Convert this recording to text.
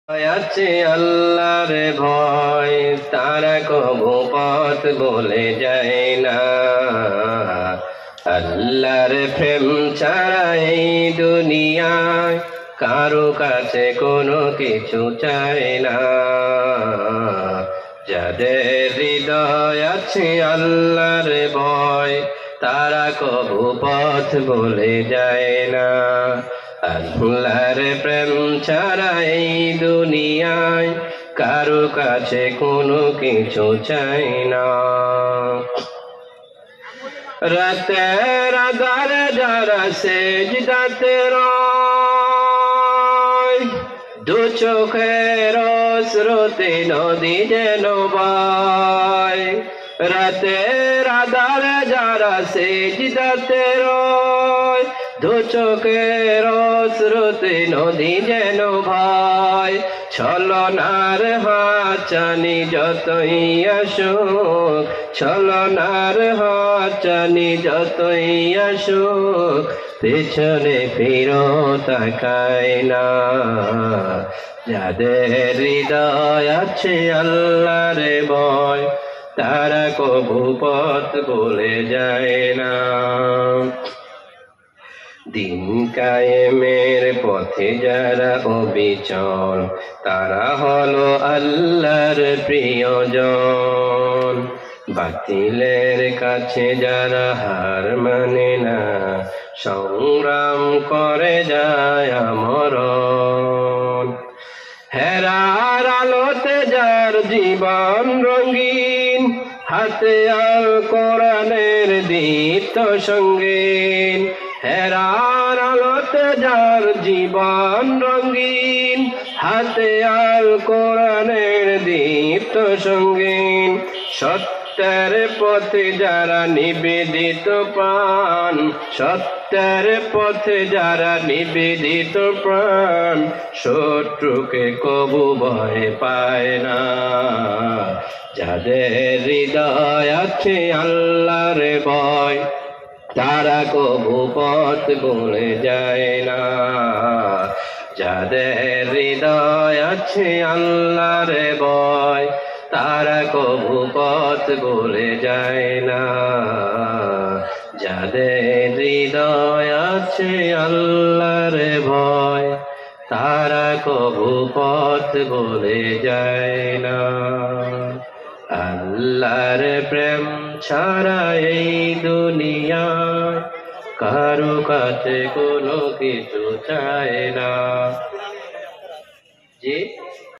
আছে আল্লাহর ভয়, তারা কবু পথ বলে যায় না। আল্লাহর প্রেম ছাড়া এই দুনিয়ায় কারো কাছে কোনো কিছু চায় না। যাদের হৃদয় আছে আল্লাহর ভয়, তারা কবু পথ বলে যায় না। আল্লাহর প্রেম ছাড়া এই দুনিয়ায় কারো কাছে কোনো কিছু চাই না। রাতের আধারে যারা সেজদাতে রয়, দু চোখের স্রোতে নদী যেন বয়। রাতের আধারে যারা সেজদাতে রয়, দু চোখের স্রোতে নদী যেন ভাই। ছলনার হাতছানি যতই আসুক, ছলনার হাতছানি যতই আসুক, পেছনে ফিরো তাকায় না। যাদের হৃদয় আছে আল্লাহর ভয়, তারা কবু পথ বলে যায় না। দিন কায়েমের পথে যারা অবিচল, তারা হলো আল্লাহর প্রিয়জন। বাতিলের কাছে যারা হার মানে না, সংগ্রাম করে যায় আমরণ। হেরার আলোতে যার জীবন রঙিন, হাতে আল কোরআনের দীপ্ত সঙ্গীন। হেরার আলোতে যার জীবন রঙিন, হাতে আল কোরআনের দীপ্ত সঙ্গীন। সত্যের পথে যারা নিবেদিত প্রাণ, সত্যের পথে যারা নিবেদিত প্রাণ, শত্রুকে কবু ভয় পায় না। যাদের হৃদয় আছে আল্লাহর ভয়, তারা কবু পথ বলে যায় না। যাদের হৃদয় আছে আল্লাহর ভয়, তারা কবু পথ বলে যায় না। যাদের হৃদয় আছে আল্লাহর ভয়, তারা কবু পথ বলে যায় না। আল্লাহর প্রেম ছাড়া এই দুনিয়ায় কারো কাছে কোনো কিছু চায় না। জি।